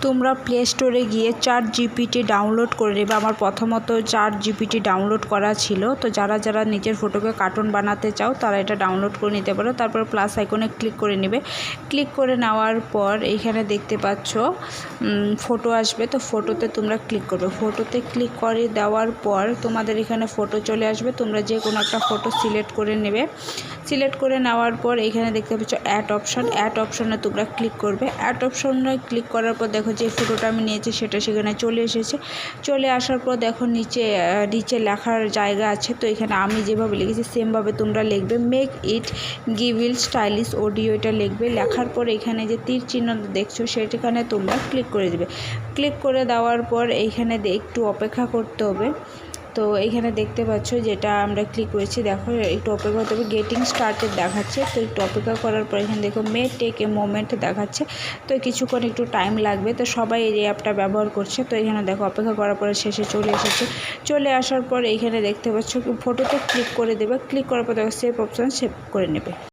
তোমরা প্লে স্টোরে গিয়ে ChatGPT ডাউনলোড করে নেবে। আমার প্রথমত ChatGPT ডাউনলোড করা ছিল, তো যারা যারা নিজের ফটোকে কার্টুন বানাতে চাও তারা এটা ডাউনলোড করে নিতে পারো। তারপর প্লাস আইকনে ক্লিক করে নেবে। ক্লিক করে নেওয়ার পর এইখানে দেখতে পাচ্ছ ফটো আসবে, তো ফটোতে তোমরা ক্লিক করবে। ফটোতে ক্লিক করে দেওয়ার পর তোমাদের এখানে ফটো চলে আসবে। তোমরা যে কোনো একটা ফটো সিলেক্ট করে নেবে। সিলেক্ট করে নেওয়ার পর এখানে দেখতে পাচ্ছ অ্যাড অপশনে তোমরা ক্লিক করবে। অ্যাড অপশনে ক্লিক করার পর দেখো যে ফটোটা আমি নিয়েছি সেটা সেখানে চলে এসেছে। চলে আসার পর দেখো নিচে লেখার জায়গা আছে, তো এখানে আমি যেভাবে লিখেছি সেমভাবে তোমরা লিখবে। মেক ইট গিভিল স্টাইলিশ অডিও, এটা লিখবে। লেখার পর এখানে যে তীর চিহ্ন দেখছো সেটাখানে তোমরা ক্লিক করে দেবে। ক্লিক করে দেওয়ার পর এইখানে একটু অপেক্ষা করতে হবে। তো এইখানে দেখতে পাচ্ছ যেটা আমরা ক্লিক করেছি, দেখো একটু অপেক্ষা করতে হবে। গেটিং স্টার্টেড দেখাচ্ছে, তো একটু অপেক্ষা করার পর এখানে দেখো মে টেক এ মোমেন্ট দেখাচ্ছে, তো কিছুক্ষণ একটু টাইম লাগবে। তো সবাই এই অ্যাপটা ব্যবহার করছে। তো এখানে দেখো অপেক্ষা করার পরে শেষে চলে এসেছে। চলে আসার পর এইখানে দেখতে পাচ্ছ ফটোতে ক্লিক করে দেবে। ক্লিক করার পর দেখো সেভ অপশান সেভ করে নেবে।